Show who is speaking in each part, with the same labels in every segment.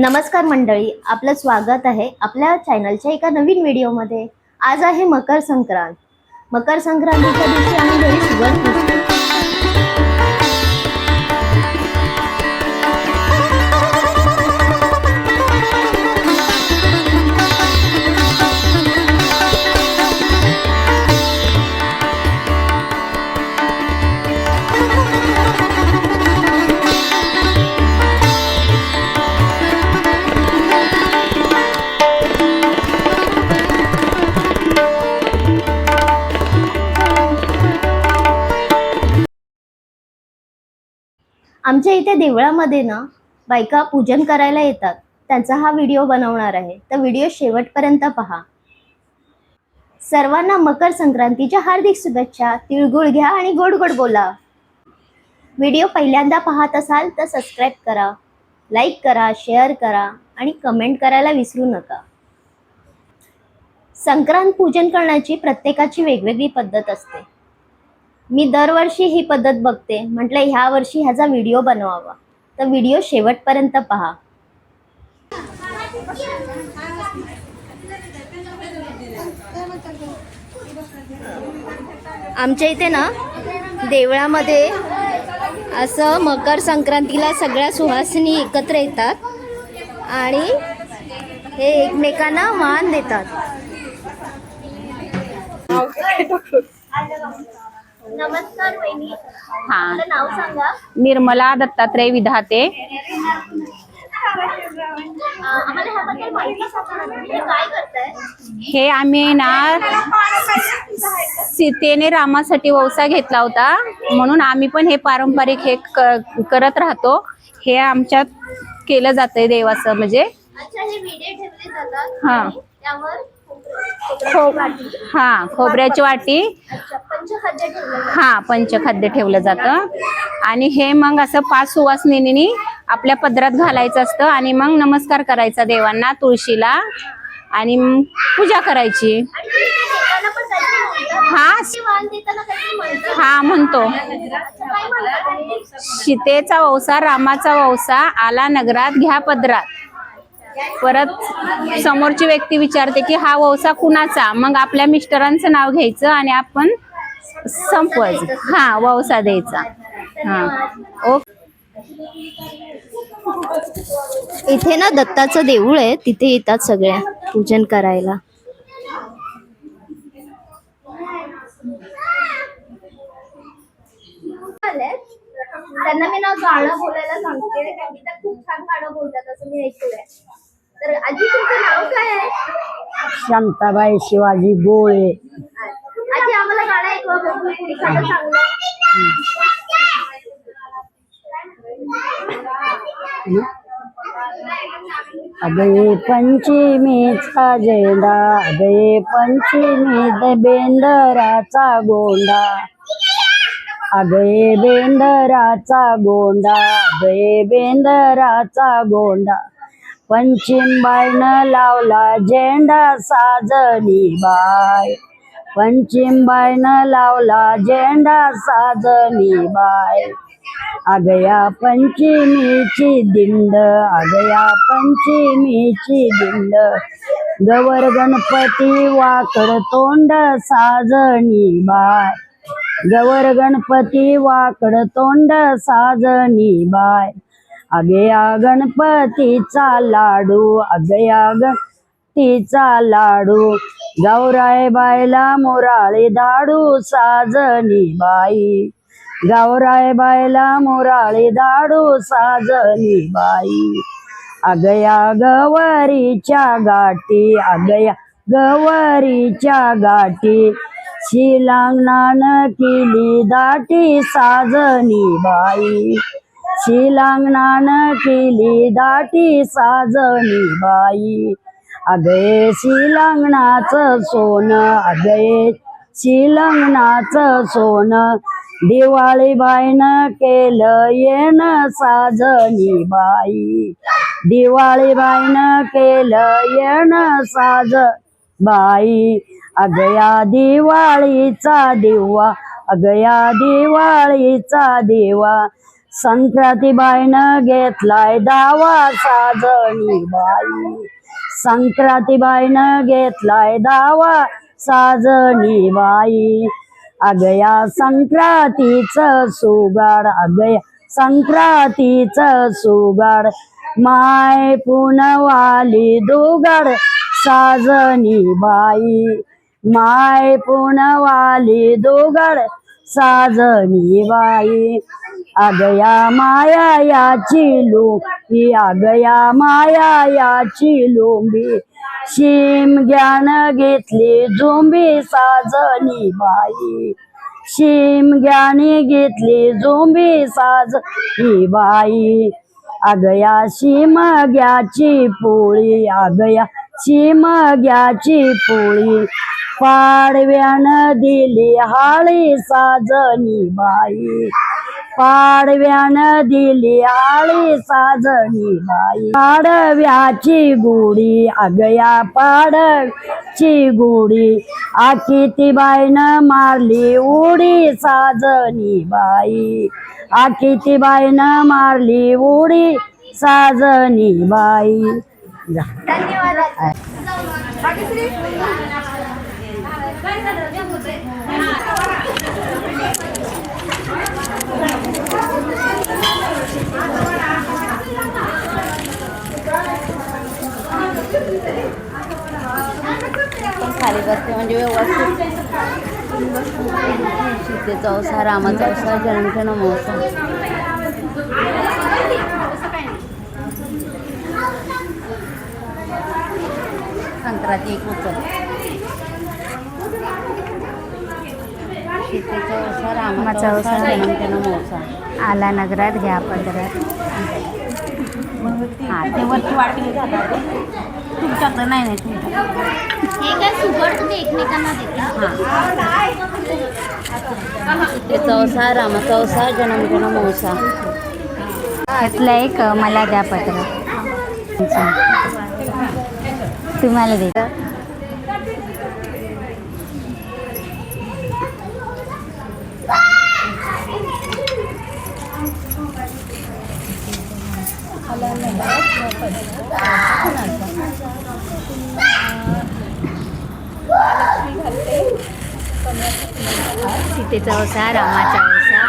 Speaker 1: नमस्कार मंडळी, आपलं स्वागत आहे आपल्या चॅनलच्या एका नवीन व्हिडिओमध्ये। आज आहे मकर संक्रांत। मकर संक्रांतीच्या दिवशी आम्ही घरी सुगंध पुजतो। आमच्या इथे देवळामध्ये ना बायका पूजन करायला येतात। त्यांचा हा व्हिडिओ बनवणार आहे, तर व्हिडिओ शेवटपर्यंत पहा। सर्वांना मकर संक्रांतीच्या हार्दिक शुभेच्छा। तिळगुळ घ्या आणि गोड गोड बोला। व्हिडिओ पहिल्यांदा पाहत असाल तर सबस्क्राइब करा, लाईक करा, शेअर करा आणि कमेंट करायला विसरू नका। संक्रांत पूजन करण्याची प्रत्येकाची वेगवेगळी पद्धत असते। मी दरवर्षी ही पद्धत बघते, म्हटलं ह्या वर्षी ह्याचा व्हिडिओ बनवावा, तर व्हिडिओ शेवटपर्यंत पहा। आमच्या इथे ना देवळामध्ये असं मकर संक्रांतीला सगळ्या सुहासिनी एकत्र येतात आणि हे एकमेकांना मान देतात। नमस्कार वहिनी, आपलं नाव सांगा।
Speaker 2: निर्मला दत्तात्रय विधाते।
Speaker 1: आम्हाला ह्याबद्दल माहिती सांगा, तुम्ही काय करताय?
Speaker 2: हे आम्ही ना सीतेने रामासाठी वौसा घेतला होता, म्हणून आम्ही पण हे पारंपरिक हे करत राहतो। हे आमच्यात केलं जातंय देवाचं म्हणजे।
Speaker 1: अच्छा, हे विडे ठेवले जातात
Speaker 2: हा,
Speaker 1: आणि त्यावर
Speaker 2: खोबऱ्याची वाटी,
Speaker 1: अच्छा, पंचखाद्य ठेवलं जातं।
Speaker 2: हा, पंचखाद्य ठेवलं जातं। आणि हे मग असं 5 सुवासिनींनी आपल्या पदरात घालायचं असतं आणि मग नमस्कार करायचा देवांना, तुळशीला, आणि पूजा करायची। हा म्हणतो, सीतेचा वौसा रामाचा वौसा आला नगरात घ्या पदरात। परत समोरची व्यक्ती विचारते की हा वौसा कुणाचा, मग आपल्या मिस्टरांचं नाव घ्यायचं आणि आपण संपवायचं, हा, वौसा द्यायचा। हा, ओके।
Speaker 1: इथे ना दत्ताचं देऊळ आहे, तिथे येतात सगळ्या पूजन करायला। त्यांना मी ना गाणं बोलायला सांगते, कारण की त्या खूप छान गाणं बोलतात असं मी ऐकलंय। तर आजी, तुमचं नाव काय आहे?
Speaker 3: शांताबाई शिवाजी गोळे।
Speaker 1: आजी, आम्हाला गाणं ऐकवा बघू, एखादं चांगलं।
Speaker 3: अगे पंचमीचा झेंडा, अगे पंचमी बेंदराचा गोंडा, अगे बेंदराचा गोंडा, अगे बेंदराचा गोंडा, पंचीम बाईनं लावला झेंडा साजनी बाय, पंचीम बाईनं लावला झेंडा साजनी बाय। अगया पंचमीची दिंड, अगया पंचमीची दिंड, गवर गणपती वाकड तोंड साजनी बाय, गवर गणपती वाकड तोंड साजनी बाय। अगया गणपतीचा लाडू, अगया गणपतीचा लाडू, गौराई बाईला मोराळे धाडू साजनी बाई, गौराई बाईला मोराळे धाडू साजनी बाई। अगया गवारीच्या गाठी, अगया गवारीच्या गाठी, शिलांगणानं केली दाटी साजनी बाई, शिलांगणानं केली दाटी साजनी बाई। अगे शिलांगणाचं सोनं, अगे शिलांगणाचं सोनं, दिवाळी बाईनं केलं येणं साजनी बाई, दिवाळी बाईनं केलं येणं साज बाई। अगया दिवाळीचा दिवा, अगया दिवाळीचा दिवा, संक्रांतीबाईनं घेतलाय दावा साजणी बाई. संक्रांतीबाईनं घेतलाय दावा साजणी बाई. अगया संक्रांतीचं सुगाड, अगया संक्रांतीचं सुगाड, माय पुनवाली दुगाड साजणी बाई. माय पुनवाली दुगाड साजणी बाई. अगया माया याची लोंबी, अगया माया याची लोंबी, शिम ज्ञान घेतली झोंबी साजणी बाई. शिम ज्ञानी घेतली झोंबी साजणी बाई. अगया शिमग्याची पोळी, अगया शिमग्याची पोळी, पाडव्यानं दिली हाळी साजणी बाई. पाडव्यानं दिली हाळी साजणी बाई. पाडव्याची गुढी, अगया पाडव्याची गुढी, आकितीबाईनं मारली उडी साजणी बाई. आकितीबाईनं मारली उडी साजणी बाई.
Speaker 1: धन्यवाद.
Speaker 4: खाली बसते म्हणजे व्यवस्थित. सीतेचा अवसा, रामाचा अवसा, जन्मठेण महोत्सव. संक्रांती एक उत्सव. सीतेचा अवसा, रामाचा अवसा, जन्मठेण महोत्सव.
Speaker 2: आला नगरात घ्या पदरात.
Speaker 4: हां, ते वरती वाटले जातात. तुमच्याकडं नाही तुमच्याकडं.
Speaker 1: हे काय सुगड तुम्ही एकमेकांना देता?
Speaker 4: सीतेचा अवसा, रामाचा अवसा, जन्मठेण महोत्सव.
Speaker 2: त्यातलं एक मला द्या पत्र. तुम्हाला दे. सीतेचा अवसा, रामाचा अवसा,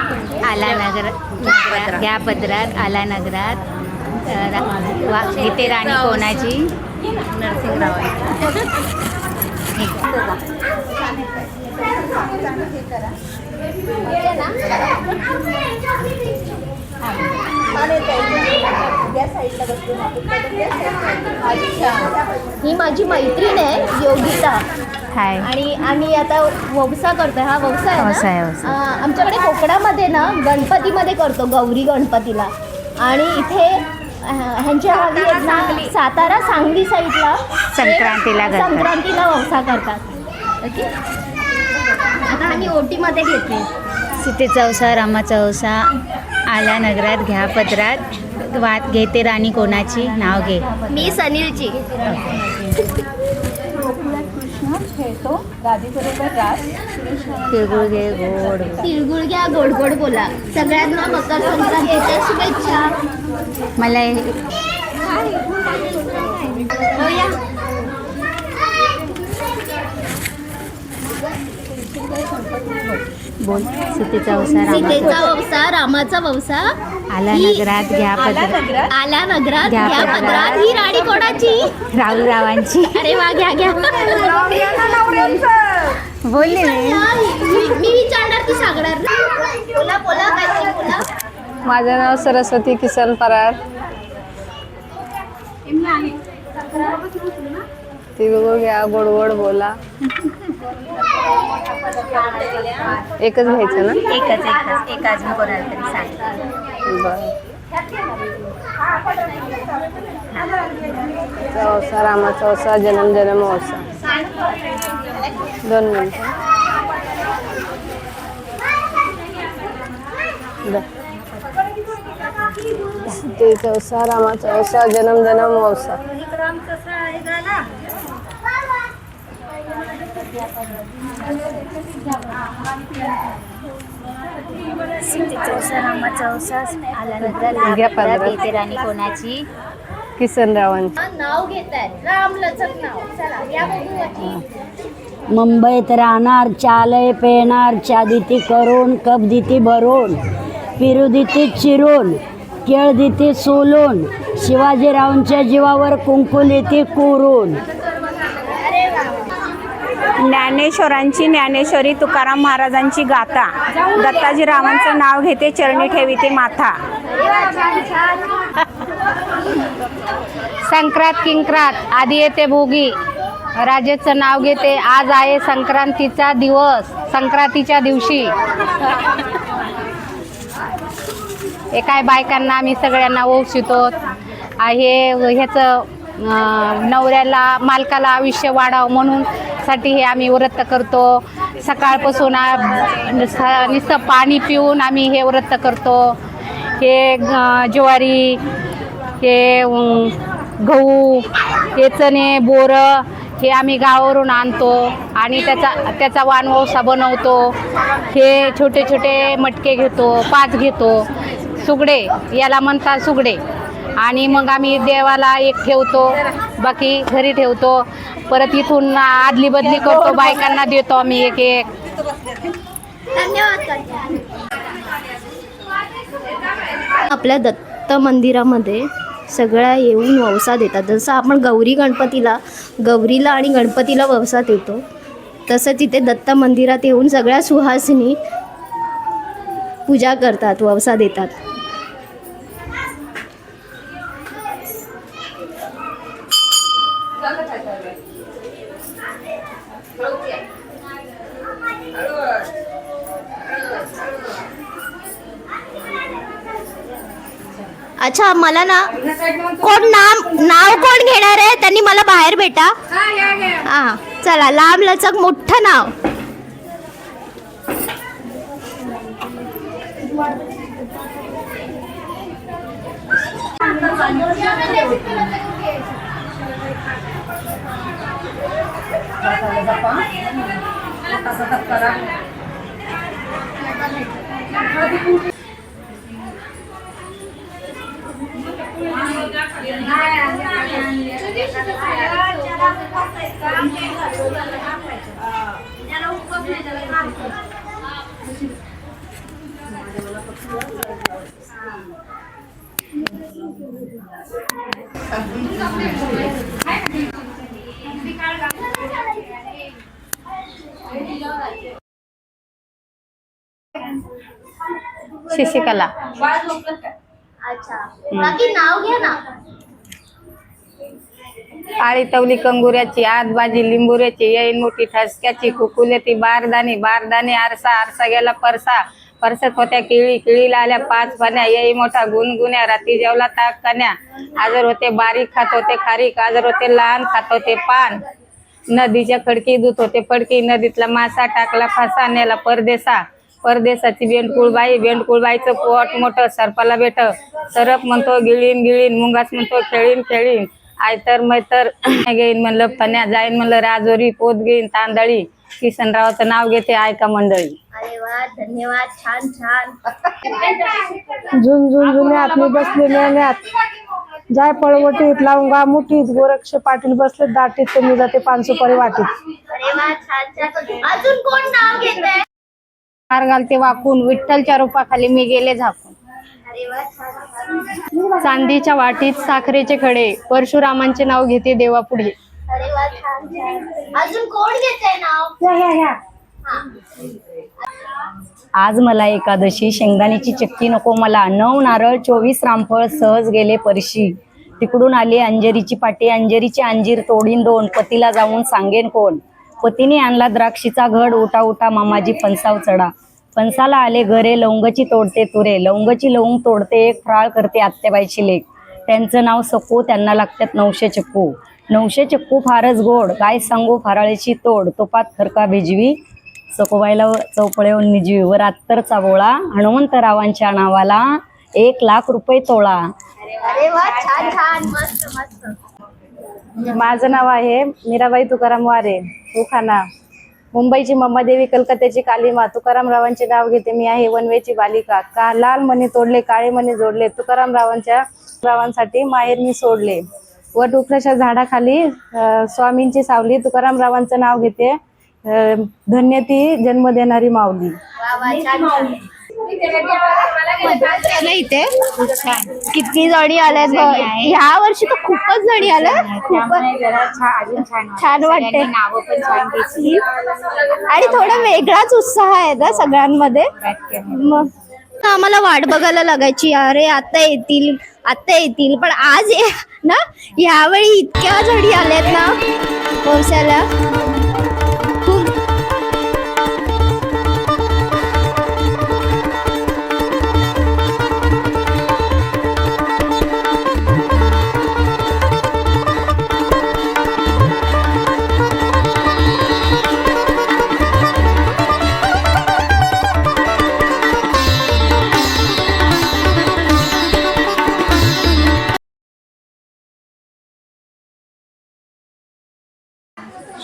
Speaker 2: आला नगरात घ्या पदरात, आला नगरात. इथे राणी कोणाची?
Speaker 4: नरसिंहराव.
Speaker 1: ही माझी मैत्रीण आहे योगिता.
Speaker 2: हाय.
Speaker 1: आणि आम्ही आता ववसा करतोय. हा ववसा आहे
Speaker 2: ववसा आहे,
Speaker 1: ना?
Speaker 2: ववसा.
Speaker 1: आमच्याकडे कोकणामध्ये ना गणपतीमध्ये करतो, गौरी गणपतीला. आणि इथे ह्यांच्या गावी आहेत ना, सातारा सांगली साईडला
Speaker 2: संक्रांतीला करतात.
Speaker 1: संक्रांतीला ववसा करतात. ओके. आता आम्ही ओटीमध्ये घेते.
Speaker 2: सीतेचा अवसा, रामाचा अवसा, आला नगरात घ्या पदरात, वात घेते राणी कोणाची? नाव घे.
Speaker 1: मी सनीलची.
Speaker 4: तिळगुळ घे गोड.
Speaker 1: तिळगुळ घ्या, गोड गोड बोला. सगळ्यांना मकर संक्रांतीच्या शुभेच्छा.
Speaker 2: मला
Speaker 1: हो या.
Speaker 2: बोल. सीतेचा अवसा,
Speaker 1: सीतेचा ववसा, रामाचा ववसा,
Speaker 2: आला नगरात घ्या पदरात,
Speaker 1: आला नगरात
Speaker 2: घ्या
Speaker 1: घ्या
Speaker 2: पदरात.
Speaker 1: पदरात. ही राणी कोणाची?
Speaker 2: राऊरावांची.
Speaker 1: अरे वा, घ्या घ्या.
Speaker 2: बोलले मी.
Speaker 1: मी विचारणार, तू सांगणार ना. बोला बोला, काहीतरी बोला.
Speaker 5: माझं नाव सरस्वती किसन परार. तिळगुळ घ्या, गोड गोड बोला. एकच घ्यायचं ना?
Speaker 2: एक अजून कोणाला तरी सांग.
Speaker 5: बरं. अवसा, रामाचा अवसा, जन्म जन्म अवसा. 2 मिनिटं. सीतेचा अवसा, रामाचा अवसा, जन्म जन्म अवसा.
Speaker 1: सीतेचा वसा रामाचा वसा आल्यानंतर
Speaker 5: घ्या पदरात.
Speaker 1: येते राणी कोणाची
Speaker 5: किसनरावांची.
Speaker 1: नाव घेत आहेत राम लचक नाव. चला या बघू.
Speaker 3: मुंबईत राहणार चालय पेणार चादिती करून कप दिती भरून पिरू दिती चिरून केळ दिती सोलून शिवाजीरावांच्या जीवावर कुंकू लिती कोरून.
Speaker 2: ज्ञानेश्वरांची ज्ञानेश्वरी तुकाराम महाराजांची गाथा दत्ताजी रावांचं नाव घेते चरणी ठेविते माथा.
Speaker 6: संक्रांत किंक्रात आधी येते भोगी राजेचं नाव घेते आज आहे संक्रांतीचा दिवस संक्रांतीच्या दिवशी. हे काय बायकांना आम्ही सगळ्यांना ओवशितो हे ह्याचं नवऱ्याला मालकाला आयुष्य वाढावं म्हणून साठी हे आम्ही व्रत करतो. सकाळपासून नुसतं पाणी पिऊन आम्ही हे व्रत करतो. हे ज्वारी हे गहू हे चणे बोरं हे आम्ही गावावरून आणतो आणि त्याचा वाणवसा बनवतो. हे छोटे छोटे मटके घेतो 5 घेतो सुगडे याला म्हणतात सुगडे आणि मग आम्ही देवाला एक ठेवतो बाकी घरी ठेवतो. परत इथून आदली बदली करतो बायकांना देतो आम्ही एक एक.
Speaker 1: आपल्या दत्त मंदिरामध्ये सगळ्या येऊन ववसा देतात. जसं आपण गौरीला आणि गणपतीला ववसा देतो तसं तिथे दत्त मंदिरात येऊन सगळ्या सुहासिनी पूजा करतात ववसा देतात. अच्छा मला ना कोण नाव कोण घेणार आहे त्यांनी मला बाहेर भेटा. हा चला लांब लचक मोठं नाव.
Speaker 2: शशिकला.
Speaker 1: अच्छा बाकी नाव घ्या ना.
Speaker 2: आळी तवली कंगुऱ्याची आत बाजी लिंबुऱ्याची येईन मोठी ठसक्याची कुकुल्याची बारदानी बारदानी आरसा आरसा गेला परसा परसत होत्या केळी केळीला आल्या 5 फण्या येई मोठा गुणगुण्या राती जेवला ताक कन्या आजर होते बारीक खात होते खारीक आजर होते लहान खात होते पान नदीच्या खडकी दूध होते फडकी नदीतला मासा टाकला फासा नेला परदेसा परदेसाची बेंडकुळबाईचं पोट मोठं सरपाला बेट सरप म्हणतो गिळीन गिळीन मुंगास म्हणतो खेळीन खेळीन आयतर मैतर घेईन म्हणलं फण्या जाईन म्हणलं राजोरी पोत घेईन तांदळी किसनरावाचं नाव घेते ऐका मंडळी.
Speaker 1: अरे वा धन्यवाद छान छान.
Speaker 4: जुन्यात मी बसले मेळण्यात जाय पळवटीत लावून मुठीत गोरक्ष पाटील बसले दाटीत तर मी जाते 5 सुपारी वाटीत.
Speaker 1: अरे वा छान छान. अजून कोण नाव घेत आहे.
Speaker 6: हार घालते वाकून विठ्ठलच्या रूपाखाली मी गेले झाकून.
Speaker 1: अरे वा छान.
Speaker 6: चांदीच्या वाटीत साखरेचे खडे परशुरामांचे नाव घेते देवापुढे.
Speaker 1: अरे वा छान छान. अजून कोण घेत आहे नाव.
Speaker 3: आज मला एकादशी शेंगदाण्याची चक्की नको मला 9 नारळ 24 रामफळ सहज गेले परशी तिकडून आली अंजेरीची पाटी अंजेरीची अंजीर तोडीन 2 पतीला जाऊन सांगेन कोण पतीने आणला द्राक्षीचा घड उठा उठा मामाजी फणसाव चढा फणसाला आले घरे लवंगची तोडते तुरे लवंगची लवंग तोडते एक फराळ करते आत्याबाईची लेक त्यांचं नाव सकू त्यांना लागतात 900 चक्कू 900 चक्कू फारच गोड काय सांगू फराळीची तोड तुपात खरका भिजवी सकोबाईला चौपळेहून निजवी वर अत्तरचा बोळा हनुमंतरावांच्या नावाला 1,00,000 रुपये तोळा.
Speaker 1: अरे वा छान छान मस्त मस्त.
Speaker 4: माझं नाव आहे मीराबाई तुकाराम वारे उखाणा मुंबईची मम्मादेवी, कलकत्त्याची कालीमा, तुकारामरावांचे नाव घेते मी आहे वनवेची बालिका. लाल मणी तोडले, काळे मणी जोडले, तुकारामरावांसाठी माहेर मी सोडले. वटवृक्षाच्या झाडाखाली स्वामींची सावली, तुकारामरावांचं नाव घेते, धन्य ती जन्म देणारी माऊली.
Speaker 1: इथे किती जणी आल्यात बघ. ह्या वर्षी तर खूपच जणी आल्या. खूपच छान वाटते आणि थोडा वेगळाच उत्साह आहे ना सगळ्यांमध्ये. मग आम्हाला वाट बघायला लागायची, अरे आता येतील आता येतील, पण आज ना यावेळी इतक्या जणी आल्यात ना वौसाला. खूप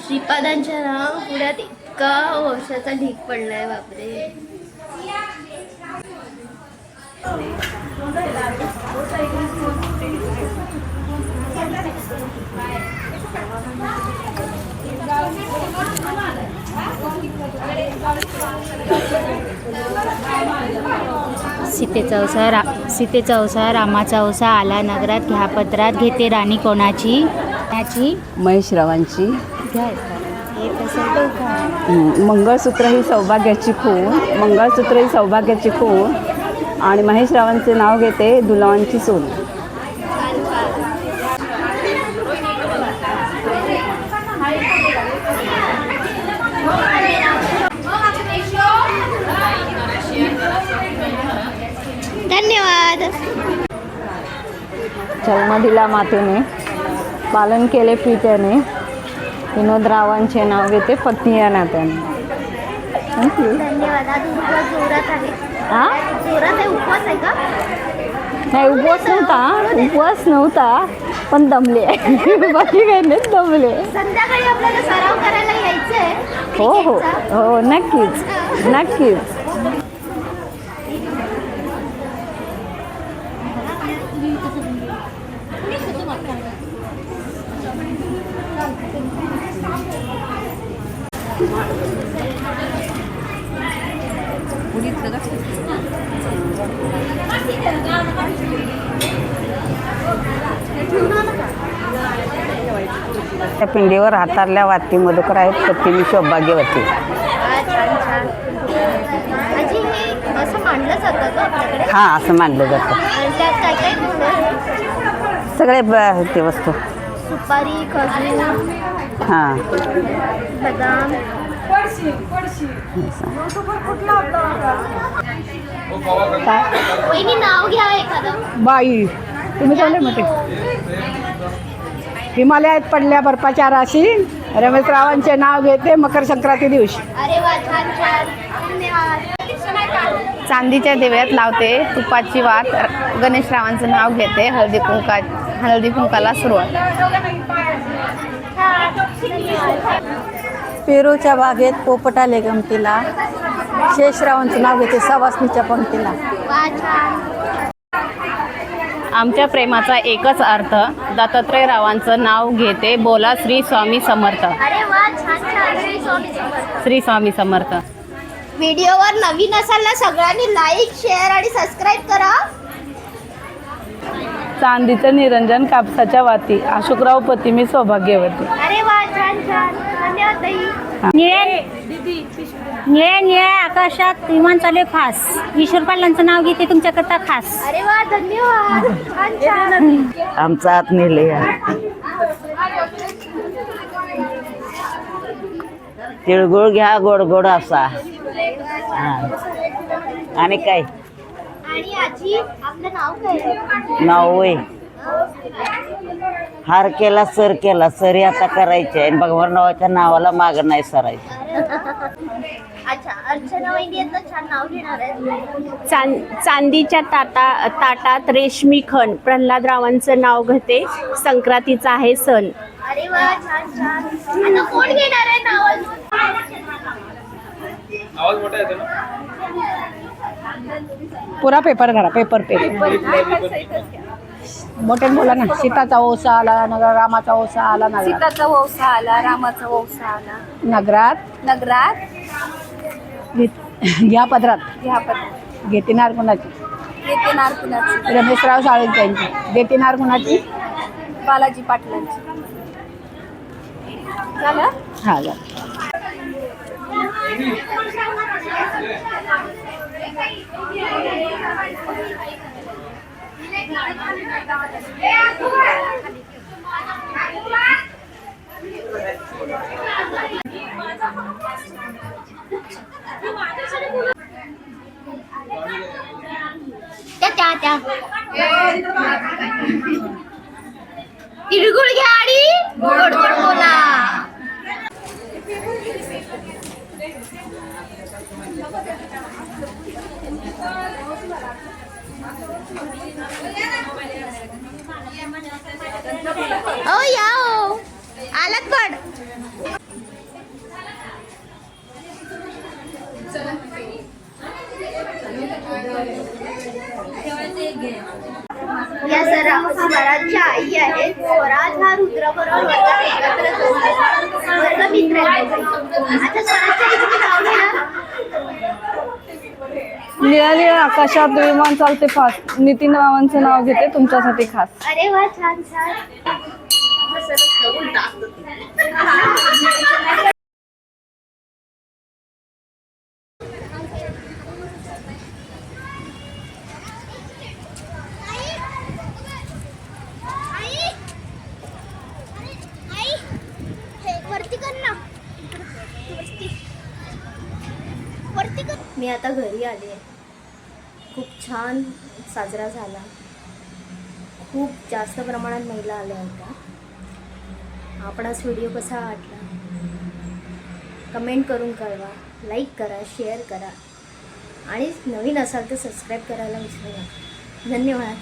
Speaker 1: श्रीपादांच्या ना पुण्यात इतका वर्षाचा ढीक पडलाय बापरे.
Speaker 7: सीतेचा औसा रामाचा औसा आला नगरात घ्या पदरात घेते राणी कोणाची
Speaker 5: महेशरावांची. मंगळसूत्र ही सौभाग्याची खूण, मंगळसूत्र ही सौभाग्याची खूण आणि महेशरावांचे नाव घेते दुलावांची सून.
Speaker 1: धन्यवाद.
Speaker 5: जन्म दिला मातेने, पालन केले प्रीतेने, विनोदरावांचे नाव घेते पत्नी या नात्याने.
Speaker 1: धन्यवाद. आज उपवास जोरात आहे. जोरात आहे. उपवास आहे का?
Speaker 5: नाही, उपवास नव्हता पण दमले. बाकी काही नाही, दमले.
Speaker 1: संध्याकाळी आपल्याला सराव करायला यायचंय.
Speaker 5: हो हो हो, नक्कीच नक्कीच. त्या पिंडीवर हातारल्या वाती मधुकर आहेत पत्नी सौभाग्यवती.
Speaker 1: आजी हे असं मांडलं जातं का आपल्याकडे?
Speaker 5: हा, असं मानलं जातं.
Speaker 1: आणि त्यात काय काय ठेवलं?
Speaker 5: सगळे ते वस्तू.
Speaker 1: सुपारी, खजूर,
Speaker 5: हां,
Speaker 1: बदाम. वहिनी नाव घ्या एखादं.
Speaker 4: बाई तुम्ही चालले मग हिमालयात पडल्या बर्फाच्या राशी, रमेशरावांचे नाव घेते मकर संक्रांती दिवशी.
Speaker 1: अरे वा, छान छान. धन्यवाद.
Speaker 6: चांदीच्या दिव्यात लावते तुपाची वात, गणेशरावांचं नाव घेते हळदी कुंकाला सुरुवात.
Speaker 3: पेरूच्या बागेत पोपट आले गमतीला, शेषरावांचं नाव घेते सवासणीच्या पंक्तीला.
Speaker 1: वा, छान.
Speaker 2: आमच्या प्रेमाचा एकच अर्थ, दत्तात्रय रावांचं नाव घेते बोला श्री स्वामी समर्थ.
Speaker 1: अरे वा, छान छान. श्री स्वामी समर्थ.
Speaker 2: श्री स्वामी समर्थ.
Speaker 1: व्हिडिओवर नवीन असाल ना सगळ्यांनी लाईक, शेअर आणि सबस्क्राईब करा.
Speaker 4: चांदीचं निरंजन कापसाच्या वाती, अशोकराव पतिमी सौभाग्यवती.
Speaker 1: अरे वा, छान छान. धन्यवाद ताई.
Speaker 7: निळ्या निळ्या आकाशात विमान चालू फास, ईश्वरपालांचं नाव घेते तुमच्याकरता खास.
Speaker 1: अरे वा, धन्यवाद. छान छान.
Speaker 5: आमचा हात नेले. तिळगुळ घ्या गोड गोड असा. आणि काय
Speaker 1: आणि आजी आपलं नाव काय?
Speaker 5: नाव होय, हार केला सर केला, सरी आता करायची आहे. भगवान नावाच्या नावाला माग नाही सरायचं.
Speaker 1: अच्छा, अर्चना वहिनी आता छान नाव घेणार आहे.
Speaker 2: चांदीच्या ताटात रेशमी खण, प्रल्हादरावांचं नाव घेते संक्रांतीचा आहे सण.
Speaker 1: अरे वा, छान छान. आता कोण घेणार आहे नाव अजून?
Speaker 5: पुरा पेपर धरा, पेपर मोठे बोला ना. सीताचा वौसा आला नगर, रामाचा वौसा आला नगरात.
Speaker 1: सीताचा वौसा आला, रामाचा वौसा आला
Speaker 5: नगरात
Speaker 1: नगरात.
Speaker 5: घ्या पदरात.
Speaker 1: घ्या पदरात.
Speaker 5: घेतीनार कुणाची?
Speaker 1: येतेनार कुणाची?
Speaker 5: रमेशराव साळुंक्यांची. देतीनार कुणाची?
Speaker 1: बालाजी पाटलांची. झालं?
Speaker 5: हा झालं.
Speaker 1: त्या तिळगुळ घ्या आणि गोड गोड बोला. ओ या ओ आलात पण. या स्वराजच्या आई आहेत. स्वराज हा रुद्राबरोबर वर्गात एकत्रच असतो. वर्गमित्र आहेत. आता स्वराजच्या आईचं नाव घ्या.
Speaker 5: निळ्या निळ्या आकाशात विमान चालते फास्ट. नितीन रावांचे नाव घेते तुमच्यासाठी खास.
Speaker 1: अरे वा, छान छान. मी आता घरी आले. खूप छान साजरा झाला. खूप जास्त प्रमाणात महिला आल्या होत्या. आपणास व्हिडिओ कसा वाटला कमेंट करून कळवा. लाईक करा, शेअर करा आणि नवीन असाल तर सबस्क्राईब करायला विसरू नका. धन्यवाद.